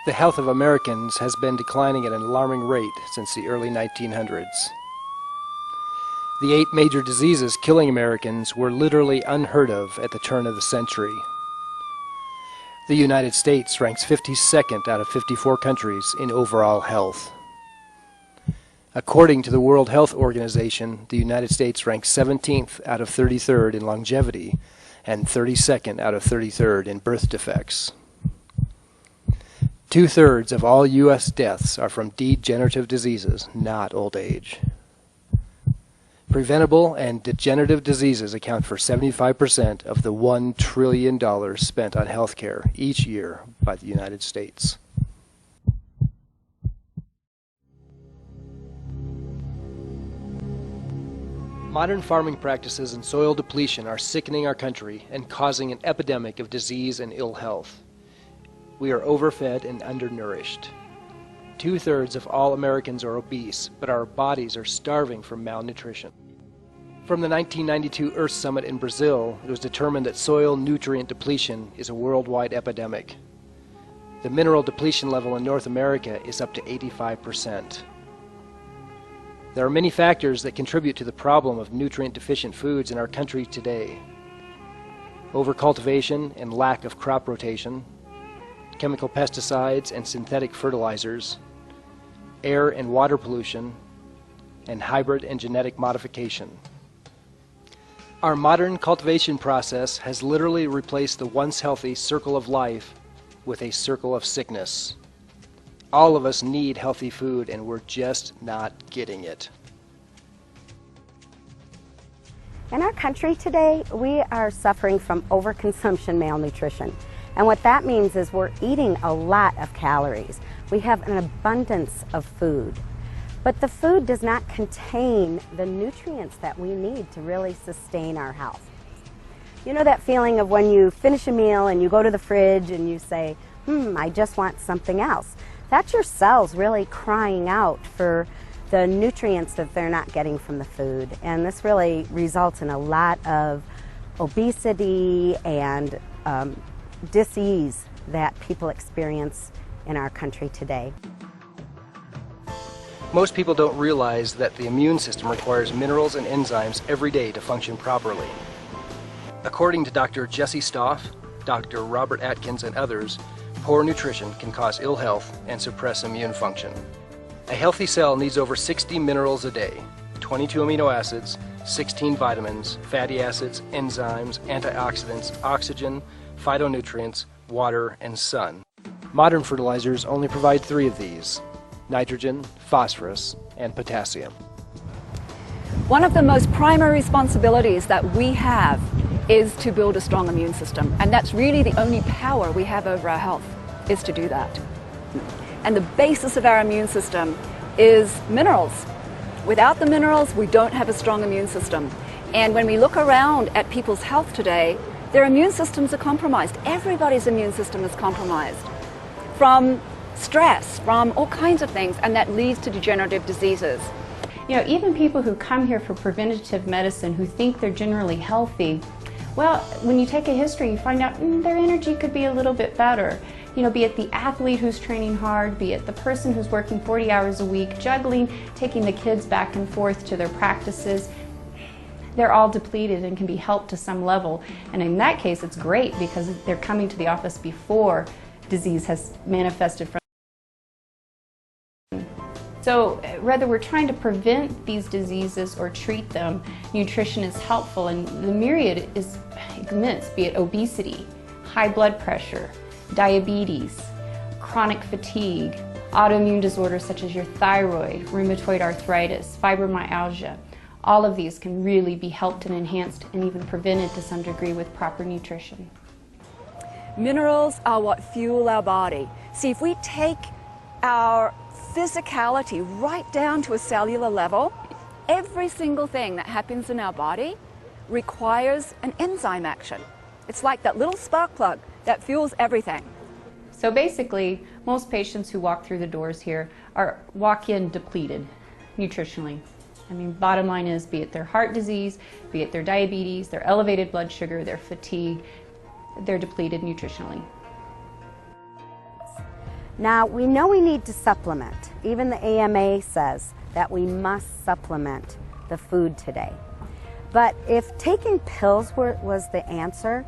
The health of Americans has been declining at an alarming rate since the early 1900s. The 8 major diseases killing Americans were literally unheard of at the turn of the century. The United States ranks 52nd out of 54 countries in overall health. According to the World Health Organization, the United States ranks 17th out of 33rd in longevity and 32nd out of 33rd in birth defects. 2/3 of all U.S. deaths are from degenerative diseases, not old age. Preventable and degenerative diseases account for 75% of the $1 trillion spent on healthcare each year by the United States. Modern farming practices and soil depletion are sickening our country and causing an epidemic of disease and ill health. We are overfed and undernourished. 2/3 of all Americans are obese, but our bodies are starving from malnutrition. From the 1992 Earth Summit in Brazil, it was determined that soil nutrient depletion is a worldwide epidemic. The mineral depletion level in North America is up to 85%. There are many factors that contribute to the problem of nutrient-deficient foods in our country today. Overcultivation and lack of crop rotation, chemical pesticides and synthetic fertilizers, air and water pollution, and hybrid and genetic modification. Our modern cultivation process has literally replaced the once healthy circle of life with a circle of sickness. All of us need healthy food, and we're just not getting it. In our country today, we are suffering from overconsumption malnutrition. And what that means is we're eating a lot of calories. We have an abundance of food. But the food does not contain the nutrients that we need to really sustain our health. You know that feeling of when you finish a meal and you go to the fridge and you say, I just want something else. That's your cells really crying out for the nutrients that they're not getting from the food. And this really results in a lot of obesity and dis-ease that people experience in our country today. Most people don't realize that the immune system requires minerals and enzymes every day to function properly. According to Dr. Jesse Stoff, Dr. Robert Atkins, and others, poor nutrition can cause ill health and suppress immune function. A healthy cell needs over 60 minerals a day, 22 amino acids, 16 vitamins, fatty acids, enzymes, antioxidants, oxygen, phytonutrients, water, and sun. Modern fertilizers only provide 3 of these: nitrogen, phosphorus, and potassium. One of the most primary responsibilities that we have is to build a strong immune system, and that's really the only power we have over our health, is to do that. And the basis of our immune system is minerals. Without the minerals, we don't have a strong immune system. And when we look around at people's health today, their immune systems are compromised. Everybody's immune system is compromised from stress, from all kinds of things, and that leads to degenerative diseases. You know, even people who come here for preventative medicine who think they're generally healthy, well, when you take a history, you find out their energy could be a little bit better. You know, be it the athlete who's training hard, be it the person who's working 40 hours a week, juggling, taking the kids back and forth to their practices, they're all depleted and can be helped to some level. And in that case, it's great because they're coming to the office before disease has manifested from. So whether we're trying to prevent these diseases or treat them, nutrition is helpful, and the myriad is immense, be it obesity, high blood pressure, diabetes, chronic fatigue, autoimmune disorders such as your thyroid, rheumatoid arthritis, fibromyalgia. All of these can really be helped and enhanced and even prevented to some degree with proper nutrition. Minerals are what fuel our body. See, if we take our physicality right down to a cellular level, every single thing that happens in our body requires an enzyme action. It's like that little spark plug that fuels everything. So basically, most patients who walk through the doors here walk in depleted nutritionally. I mean, bottom line is, be it their heart disease, be it their diabetes, their elevated blood sugar, their fatigue, they're depleted nutritionally. Now, we know we need to supplement. Even the AMA says that we must supplement the food today. But if taking pills was the answer,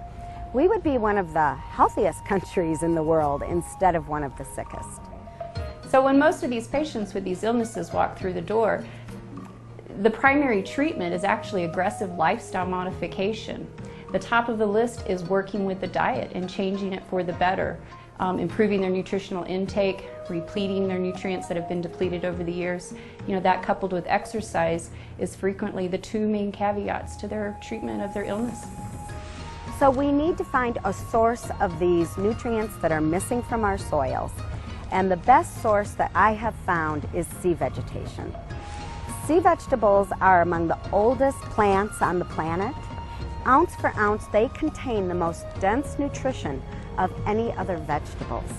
we would be one of the healthiest countries in the world instead of one of the sickest. So when most of these patients with these illnesses walk through the door, the primary treatment is actually aggressive lifestyle modification. The top of the list is working with the diet and changing it for the better, improving their nutritional intake, repleting their nutrients that have been depleted over the years. You know, that coupled with exercise is frequently the two main caveats to their treatment of their illness. So we need to find a source of these nutrients that are missing from our soils. And the best source that I have found is sea vegetation. Sea vegetables are among the oldest plants on the planet. Ounce for ounce, they contain the most dense nutrition of any other vegetables.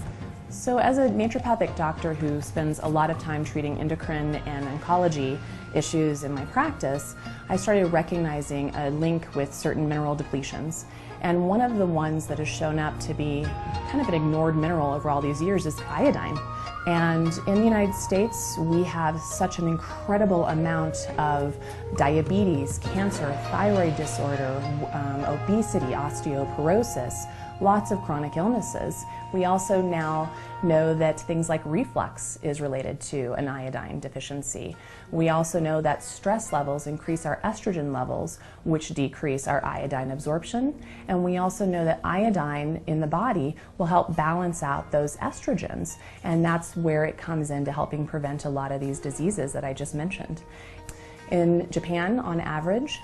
So as a naturopathic doctor who spends a lot of time treating endocrine and oncology issues in my practice, I started recognizing a link with certain mineral depletions. And one of the ones that has shown up to be kind of an ignored mineral over all these years is iodine. And in the United States, we have such an incredible amount of diabetes, cancer, thyroid disorder, obesity, osteoporosis, lots of chronic illnesses. We also now know that things like reflux is related to an iodine deficiency. We also know that stress levels increase our estrogen levels, which decrease our iodine absorption. And we also know that iodine in the body will help balance out those estrogens. And that's where it comes into helping prevent a lot of these diseases that I just mentioned. In Japan, on average,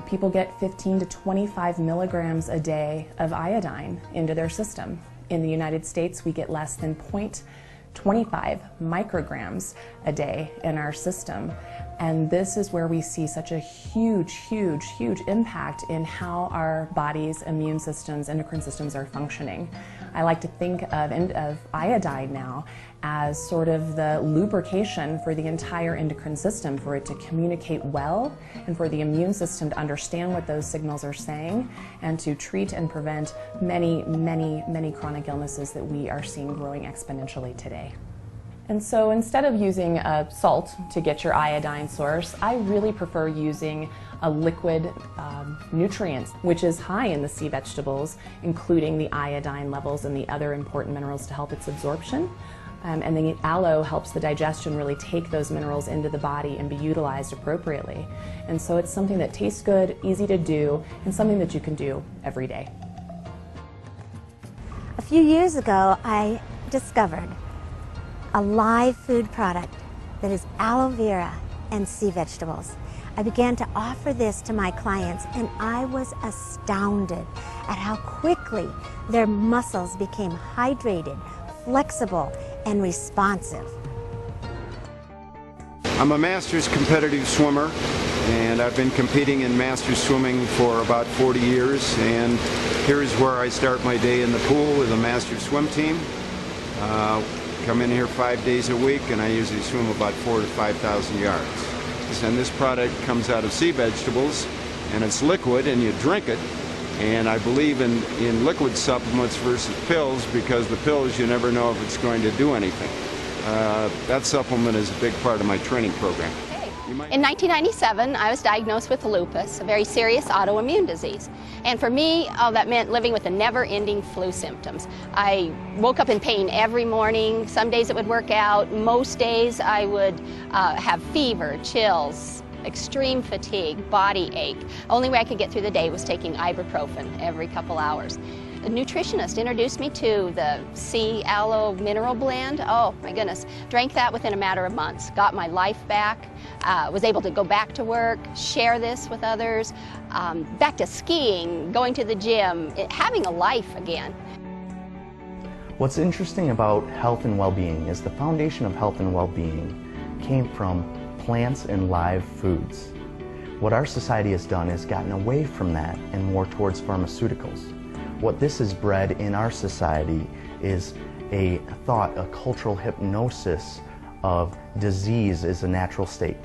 people get 15 to 25 milligrams a day of iodine into their system. In the United States, we get less than 0.25 micrograms a day in our system. And this is where we see such a huge, huge, huge impact in how our body's immune systems, endocrine systems are functioning. I like to think of iodine now as sort of the lubrication for the entire endocrine system, for it to communicate well and for the immune system to understand what those signals are saying and to treat and prevent many, many, many chronic illnesses that we are seeing growing exponentially today. And so instead of using salt to get your iodine source, I really prefer using a liquid nutrient, which is high in the sea vegetables, including the iodine levels and the other important minerals to help its absorption. And the aloe helps the digestion really take those minerals into the body and be utilized appropriately. And so it's something that tastes good, easy to do, and something that you can do every day. A few years ago, I discovered a live food product that is aloe vera and sea vegetables. I began to offer this to my clients, and I was astounded at how quickly their muscles became hydrated, flexible, and responsive. I'm a Masters competitive swimmer, and I've been competing in Masters swimming for about 40 years, and here's where I start my day in the pool with a Masters swim team. Come in here 5 days a week, and I usually swim about 4,000 to 5,000 yards. And this product comes out of sea vegetables, and it's liquid, and you drink it. And I believe in liquid supplements versus pills, because the pills, you never know if it's going to do anything. That supplement is a big part of my training program. In 1997, I was diagnosed with lupus, a very serious autoimmune disease. And for me, that meant living with the never-ending flu symptoms. I woke up in pain every morning. Some days it would work out. Most days I would have fever, chills, extreme fatigue, body ache. Only way I could get through the day was taking ibuprofen every couple hours. A nutritionist introduced me to the sea aloe mineral blend. Oh my goodness, drank that within a matter of months, got my life back, was able to go back to work, share this with others, back to skiing, going to the gym, having a life again. What's interesting about health and well-being is the foundation of health and well-being came from plants and live foods. What our society has done is gotten away from that and more towards pharmaceuticals. What this has bred in our society is a thought, a cultural hypnosis of disease is a natural state,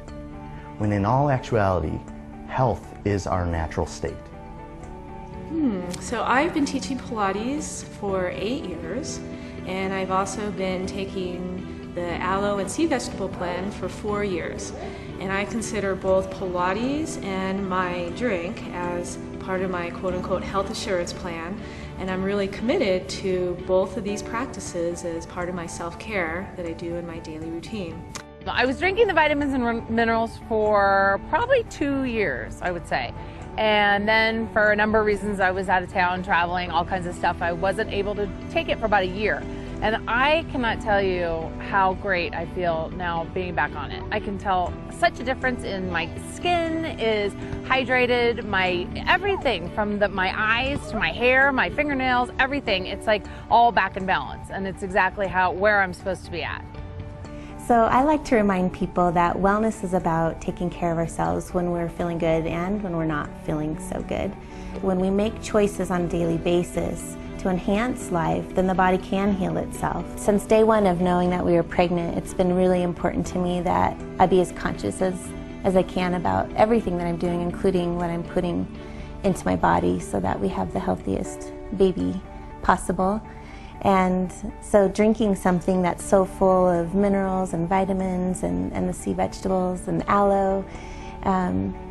when in all actuality, health is our natural state. So I've been teaching Pilates for 8 years, and I've also been taking the aloe and sea vegetable blend for 4 years. And I consider both Pilates and my drink as part of my quote-unquote health assurance plan, and I'm really committed to both of these practices as part of my self-care that I do in my daily routine. I was drinking the vitamins and minerals for probably 2 years, I would say. And then for a number of reasons, I was out of town traveling, all kinds of stuff. I wasn't able to take it for about a year. And I cannot tell you how great I feel now being back on it. I can tell such a difference in my skin is hydrated, my everything from my eyes to my hair, my fingernails, everything. It's like all back in balance, and it's exactly where I'm supposed to be at. So I like to remind people that wellness is about taking care of ourselves when we're feeling good and when we're not feeling so good. When we make choices on a daily basis to enhance life, then the body can heal itself. Since day one of knowing that we were pregnant, it's been really important to me that I be as conscious as I can about everything that I'm doing, including what I'm putting into my body, so that we have the healthiest baby possible. And so drinking something that's so full of minerals and vitamins and the sea vegetables and aloe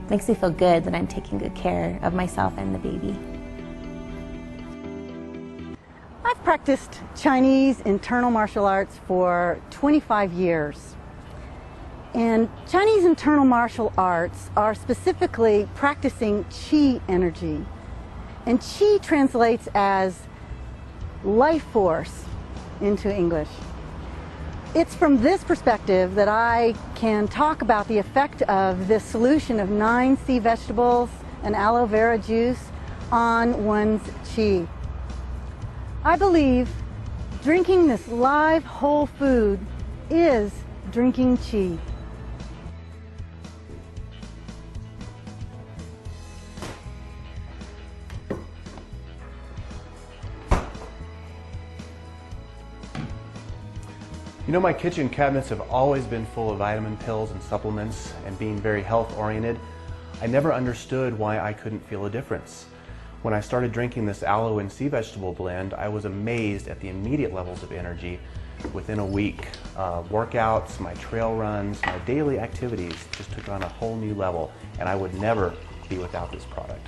makes me feel good that I'm taking good care of myself and the baby. I've practiced Chinese internal martial arts for 25 years. And Chinese internal martial arts are specifically practicing qi energy. And qi translates as life force into English. It's from this perspective that I can talk about the effect of this solution of 9 sea vegetables and aloe vera juice on one's qi. I believe drinking this live whole food is drinking qi. You know, my kitchen cabinets have always been full of vitamin pills and supplements, and being very health oriented, I never understood why I couldn't feel a difference. When I started drinking this aloe and sea vegetable blend, I was amazed at the immediate levels of energy within a week. Workouts, my trail runs, my daily activities just took on a whole new level, and I would never be without this product.